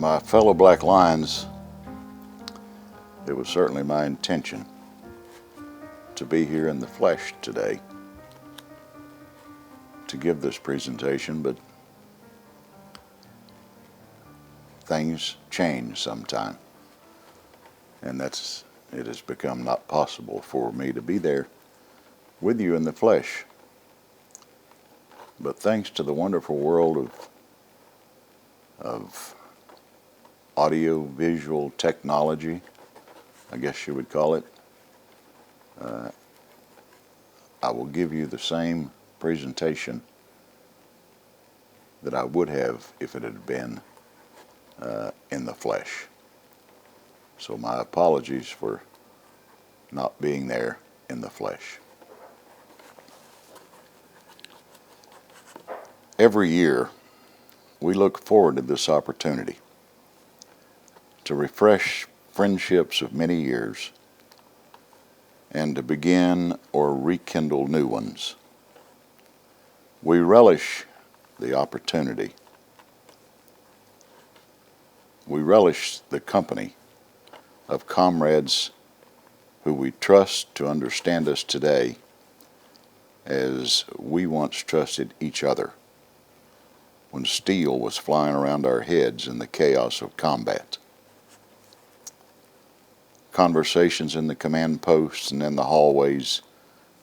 My fellow Black Lions, it was certainly my intention to be here in the flesh today to give this presentation, but things change sometime, and it has become not possible for me to be there with you in the flesh. But thanks to the wonderful world of audio-visual technology, I guess you would call it, I will give you the same presentation that I would have if it had been in the flesh. So my apologies for not being there in the flesh. Every year, we look forward to this opportunity to refresh friendships of many years and to begin or rekindle new ones. We relish the opportunity. We relish the company of comrades who we trust to understand us today as we once trusted each other when steel was flying around our heads in the chaos of combat. Conversations in the command posts and in the hallways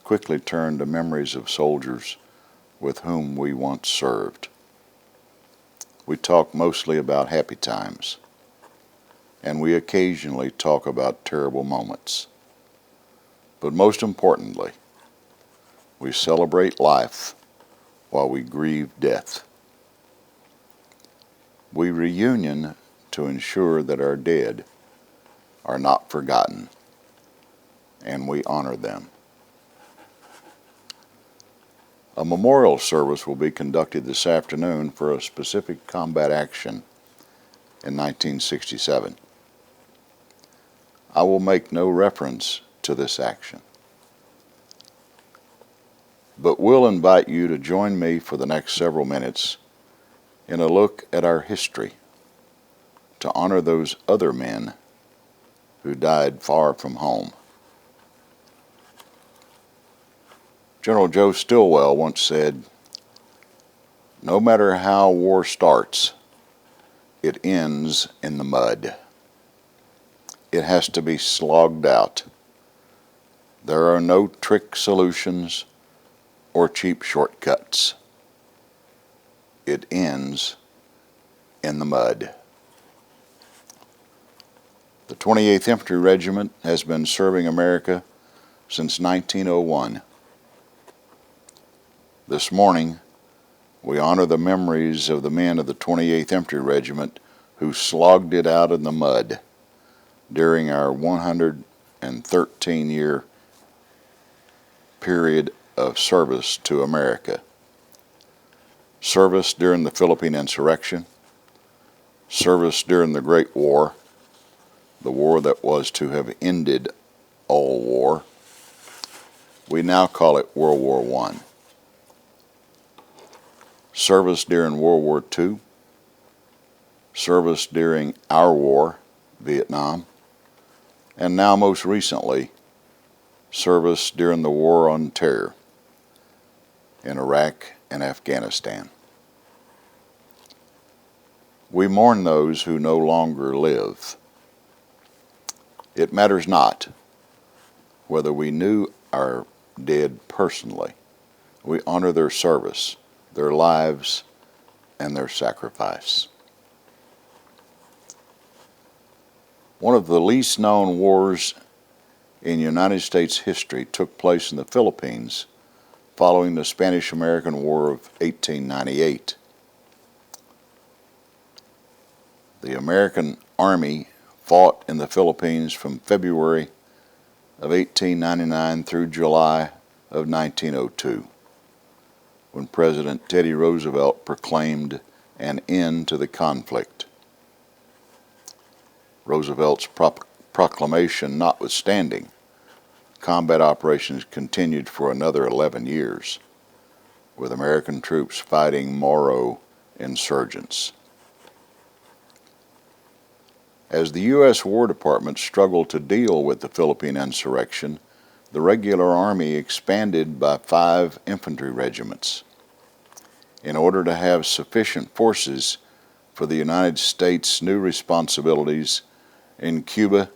quickly turned to memories of soldiers with whom we once served. We talk mostly about happy times, and we occasionally talk about terrible moments. But most importantly, we celebrate life while we grieve death. We reunion to ensure that our dead are not forgotten, and we honor them. A memorial service will be conducted this afternoon for a specific combat action in 1967. I will make no reference to this action, but will invite you to join me for the next several minutes in a look at our history to honor those other men who died far from home. General Joe Stilwell once said, "No matter how war starts, it ends in the mud. It has to be slogged out. There are no trick solutions or cheap shortcuts. It ends in the mud." The 28th Infantry Regiment has been serving America since 1901. This morning, we honor the memories of the men of the 28th Infantry Regiment who slogged it out in the mud during our 113-year period of service to America. Service during the Philippine Insurrection, service during the Great War, the war that was to have ended all war. We now call it World War I. Service during World War II, service during our war, Vietnam, and now most recently, service during the War on Terror in Iraq and Afghanistan. We mourn those who no longer live. It matters not whether we knew our dead personally. We honor their service, their lives, and their sacrifice. One of the least known wars in United States history took place in the Philippines following the Spanish-American War of 1898. The American Army fought in the Philippines from February of 1899 through July of 1902, when President Teddy Roosevelt proclaimed an end to the conflict. Roosevelt's proclamation notwithstanding, combat operations continued for another 11 years, with American troops fighting Moro insurgents. As the U.S. War Department struggled to deal with the Philippine insurrection, the regular Army expanded by 5 infantry regiments. In order to have sufficient forces for the United States' new responsibilities in Cuba,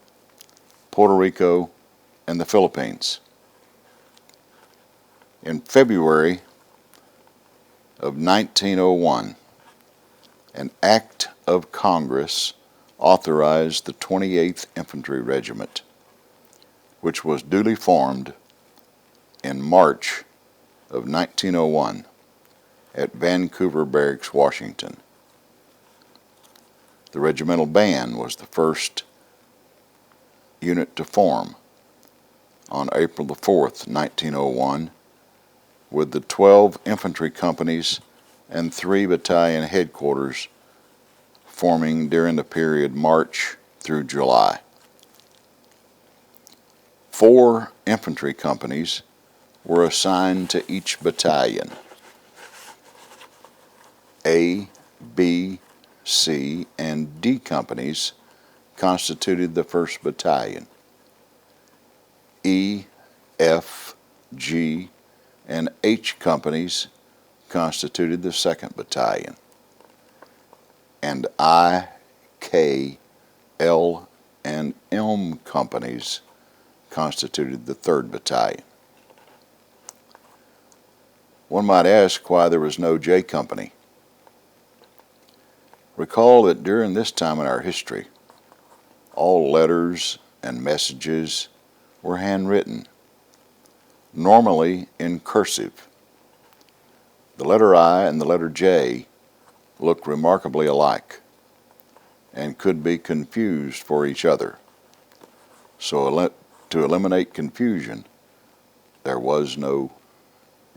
Puerto Rico, and the Philippines. In February of 1901, an act of Congress authorized the 28th Infantry Regiment, which was duly formed in March of 1901 at Vancouver Barracks, Washington. The regimental band was the first unit to form on April the 4th, 1901, with the 12 infantry companies and 3 battalion headquarters forming during the period March through July. 4 infantry companies were assigned to each battalion. A, B, C, and D companies constituted the 1st Battalion. E, F, G, and H companies constituted the 2nd Battalion. And I, K, L, and M companies constituted the 3rd Battalion. One might ask why there was no J Company. Recall that during this time in our history, all letters and messages were handwritten, normally in cursive. The letter I and the letter J look remarkably alike and could be confused for each other. So to eliminate confusion, there was no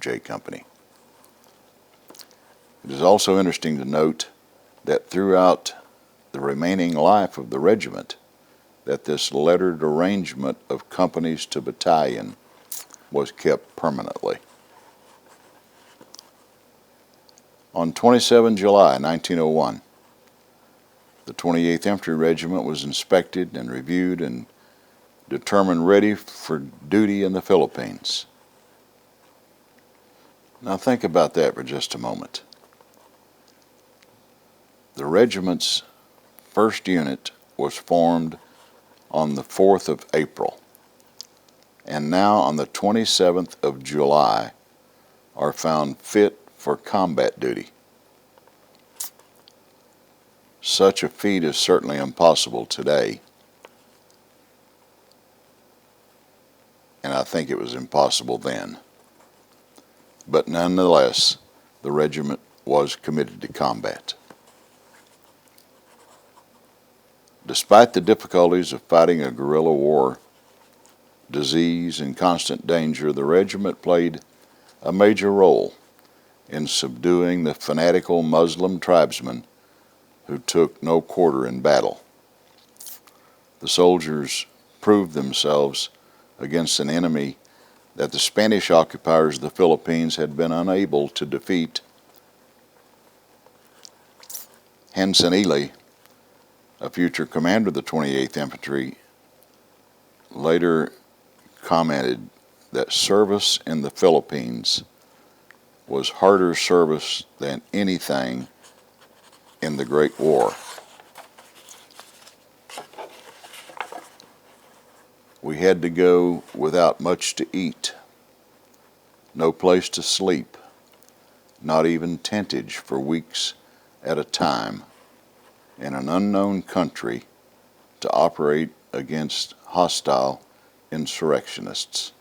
J Company. It is also interesting to note that throughout the remaining life of the regiment, that this lettered arrangement of companies to battalion was kept permanently. On 27 July 1901, the 28th Infantry Regiment was inspected and reviewed and determined ready for duty in the Philippines. Now think about that for just a moment. The regiment's first unit was formed on the 4th of April, and now on the 27th of July are found fit for combat duty. Such a feat is certainly impossible today, and I think it was impossible then. But nonetheless, the regiment was committed to combat. Despite the difficulties of fighting a guerrilla war, disease, and constant danger, the regiment played a major role in subduing the fanatical Muslim tribesmen who took no quarter in battle. The soldiers proved themselves against an enemy that the Spanish occupiers of the Philippines had been unable to defeat. Henson Ely, a future commander of the 28th Infantry, later commented that service in the Philippines was harder service than anything in the Great War. We had to go without much to eat, no place to sleep, not even tentage for weeks at a time, in an unknown country to operate against hostile insurrectionists.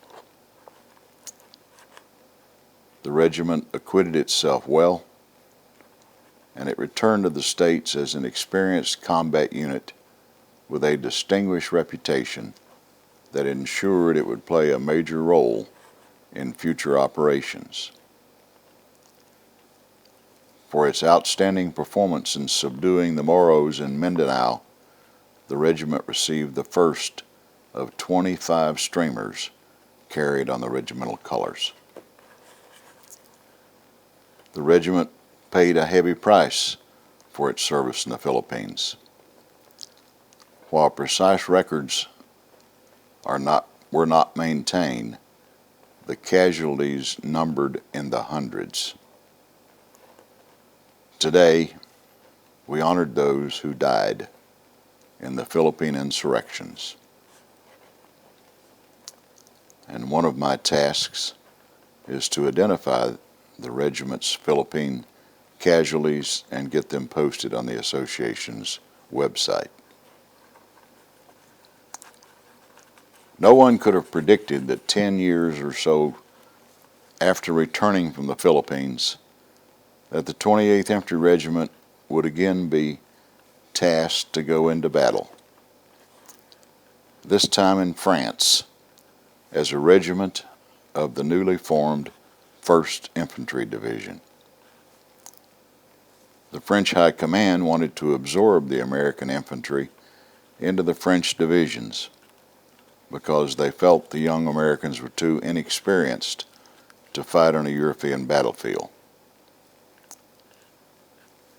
The regiment acquitted itself well, and it returned to the States as an experienced combat unit with a distinguished reputation that ensured it would play a major role in future operations. For its outstanding performance in subduing the Moros in Mindanao, the regiment received the first of 25 streamers carried on the regimental colors. The regiment paid a heavy price for its service in the Philippines. While precise records were not maintained, the casualties numbered in the hundreds. Today, we honored those who died in the Philippine insurrections. And one of my tasks is to identify the regiment's Philippine casualties and get them posted on the association's website. No one could have predicted that 10 years or so after returning from the Philippines, that the 28th Infantry Regiment would again be tasked to go into battle, this time in France, as a regiment of the newly formed 1st Infantry Division. The French High Command wanted to absorb the American infantry into the French divisions because they felt the young Americans were too inexperienced to fight on a European battlefield.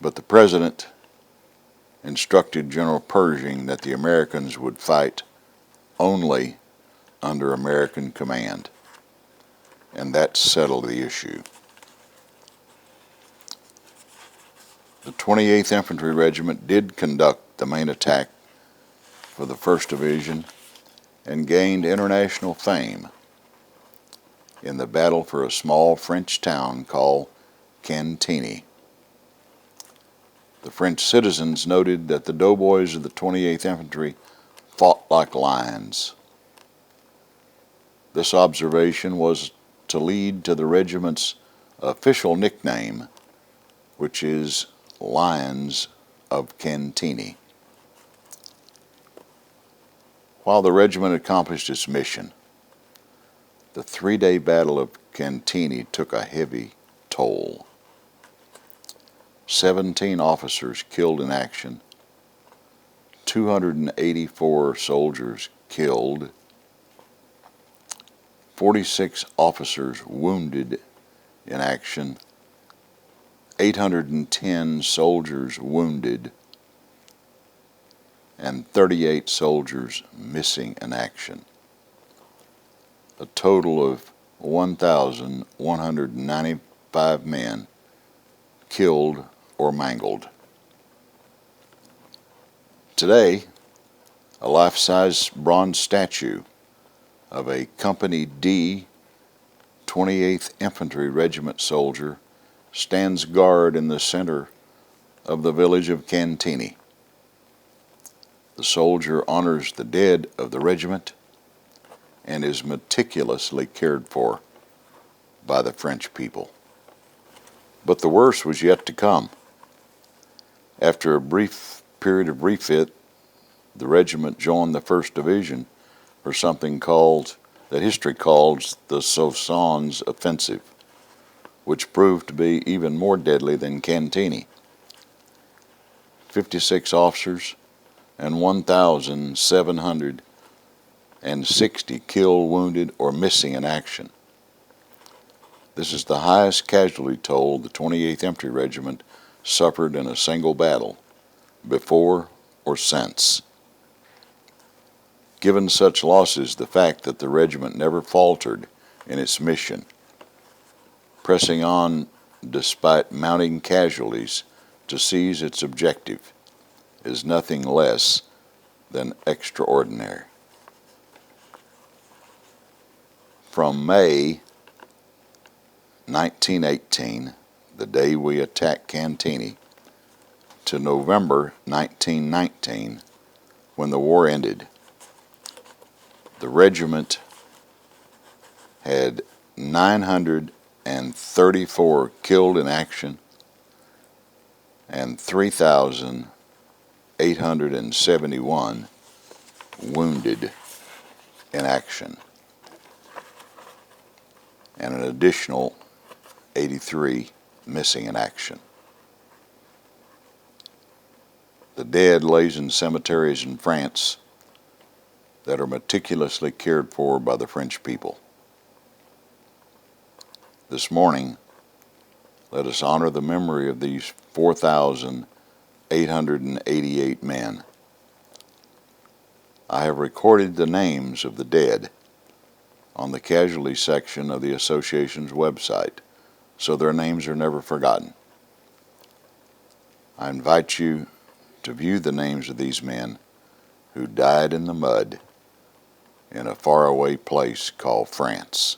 But the President instructed General Pershing that the Americans would fight only under American command, and that settled the issue. The 28th Infantry Regiment did conduct the main attack for the 1st Division and gained international fame in the battle for a small French town called Cantigny. The French citizens noted that the doughboys of the 28th Infantry fought like lions. This observation was to lead to the regiment's official nickname, which is Lions of Cantigny. While the regiment accomplished its mission, the 3-day Battle of Cantigny took a heavy toll. 17 officers killed in action, 284 soldiers killed, 46 officers wounded in action, 810 soldiers wounded, and 38 soldiers missing in action. A total of 1,195 men killed or mangled. Today, a life-size bronze statue of a Company D 28th Infantry Regiment soldier stands guard in the center of the village of Cantigny. The soldier honors the dead of the regiment and is meticulously cared for by the French people. But the worst was yet to come. After a brief period of refit, the regiment joined the 1st Division for something that history calls the Soissons Offensive, which proved to be even more deadly than Cantigny. 56 officers and 1,760 killed, wounded, or missing in action. This is the highest casualty toll the 28th Infantry Regiment suffered in a single battle, before or since. Given such losses, the fact that the regiment never faltered in its mission, pressing on despite mounting casualties to seize its objective, is nothing less than extraordinary. From May 1918, the day we attacked Cantigny, to November 1919, when the war ended, the regiment had 934 killed in action and 3,871 wounded in action, and an additional 83 missing in action. The dead lays in cemeteries in France that are meticulously cared for by the French people. This morning, let us honor the memory of these 4,888 men I have recorded the names of the dead on the casualty section of the association's website, so their names are never forgotten. I invite you to view the names of these men who died in the mud in a faraway place called France.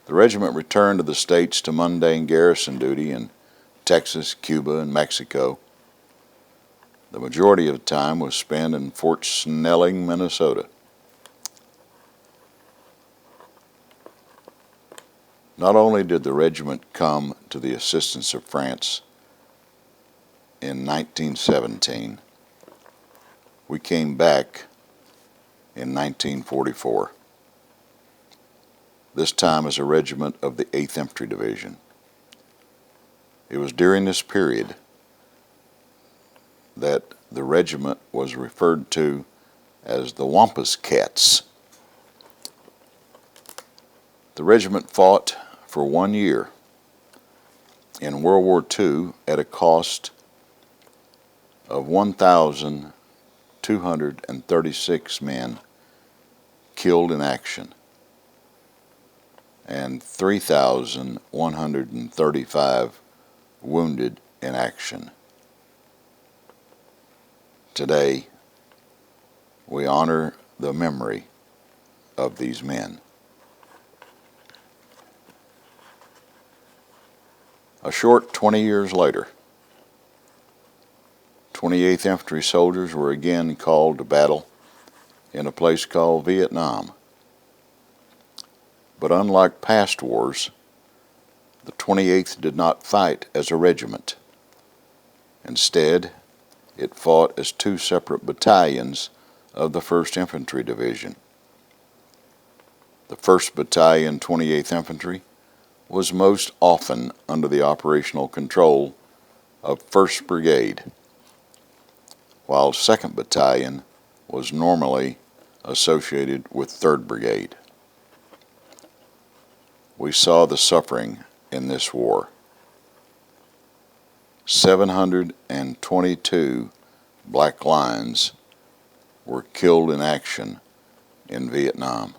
The regiment returned to the States to mundane garrison duty in Texas, Cuba, and Mexico. The majority of the time was spent in Fort Snelling, Minnesota. Not only did the regiment come to the assistance of France in 1917, we came back in 1944, this time as a regiment of the 8th Infantry Division. It was during this period that the regiment was referred to as the Wampus Cats. The regiment fought for 1 year in World War II at a cost of 1,236 men killed in action and 3,135 wounded in action. Today, we honor the memory of these men. A short 20 years later, 28th Infantry soldiers were again called to battle in a place called Vietnam. But unlike past wars, the 28th did not fight as a regiment. Instead, it fought as two separate battalions of the 1st Infantry Division. The 1st Battalion, 28th Infantry, was most often under the operational control of 1st Brigade, while 2nd Battalion was normally associated with 3rd Brigade. We saw the suffering in this war. 722 black lions were killed in action in Vietnam,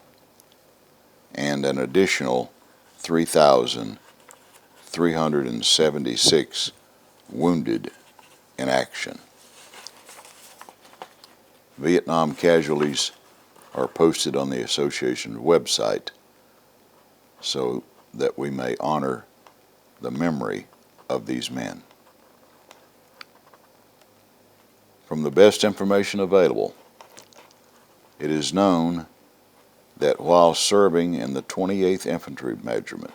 and an additional 3,376 wounded in action. Vietnam casualties are posted on the association's website so that we may honor the memory of these men. From the best information available, it is known that while serving in the 28th Infantry Regiment,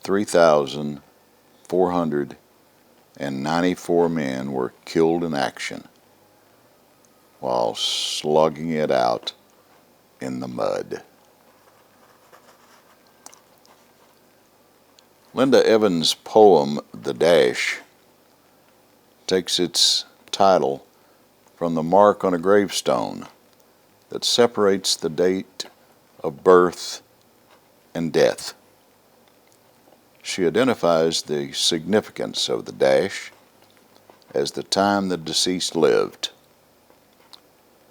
3,494 men were killed in action while slugging it out in the mud. Linda Evans' poem, The Dash, takes its title from the mark on a gravestone that separates the date of birth and death. She identifies the significance of the dash as the time the deceased lived.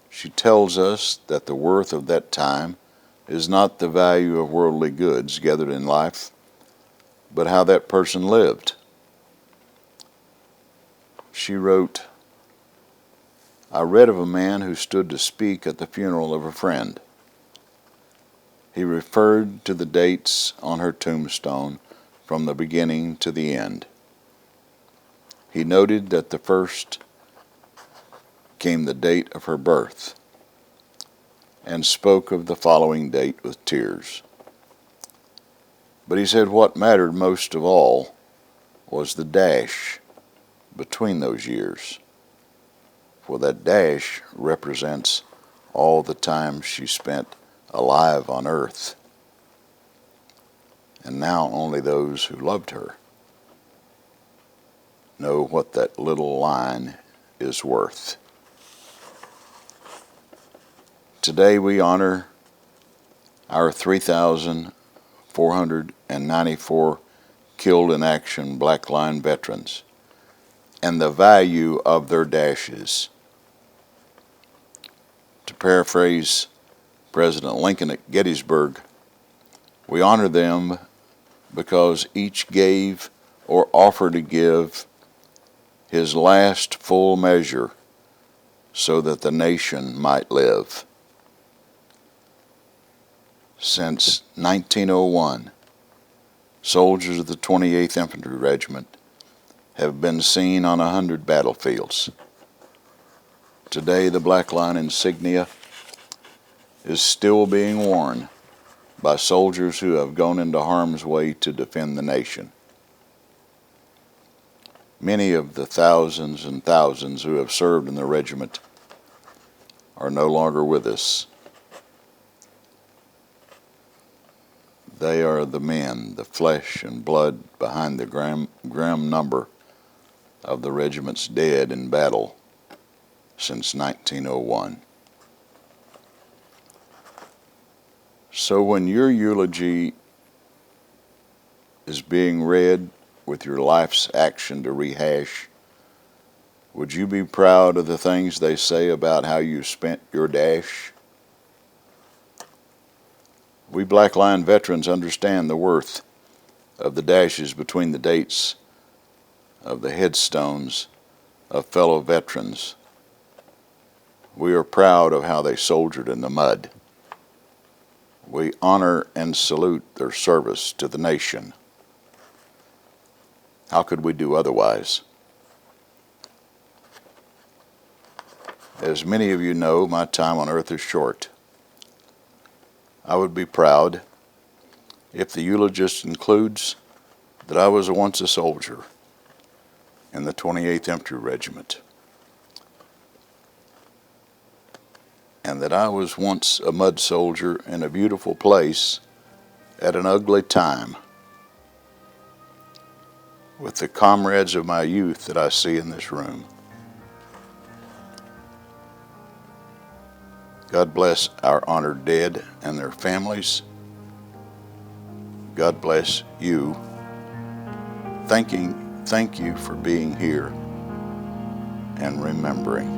She tells us that the worth of that time is not the value of worldly goods gathered in life, but how that person lived. She wrote, I read of a man who stood to speak at the funeral of a friend. He referred to the dates on her tombstone from the beginning to the end. He noted that the first came the date of her birth, and spoke of the following date with tears. But he said what mattered most of all was the dash between those years, for that dash represents all the time she spent alive on earth, and now only those who loved her know what that little line is worth. Today we honor our 3,494 killed in action Black Line veterans and the value of their dashes. To paraphrase President Lincoln at Gettysburg, we honor them because each gave or offered to give his last full measure so that the nation might live. Since 1901, soldiers of the 28th Infantry Regiment have been seen on 100 battlefields. Today, the Black Line insignia is still being worn by soldiers who have gone into harm's way to defend the nation. Many of the thousands and thousands who have served in the regiment are no longer with us. They are the men, the flesh and blood behind the grim number of the regiment's dead in battle since 1901. So when your eulogy is being read with your life's action to rehash, would you be proud of the things they say about how you spent your dash? We Black Line veterans understand the worth of the dashes between the dates of the headstones of fellow veterans. We are proud of how they soldiered in the mud. We honor and salute their service to the nation. How could we do otherwise? As many of you know, my time on earth is short. I would be proud if the eulogist includes that I was once a soldier in the 28th Infantry Regiment, and that I was once a mud soldier in a beautiful place at an ugly time with the comrades of my youth that I see in this room. God bless our honored dead and their families. God bless you. Thank you for being here and remembering.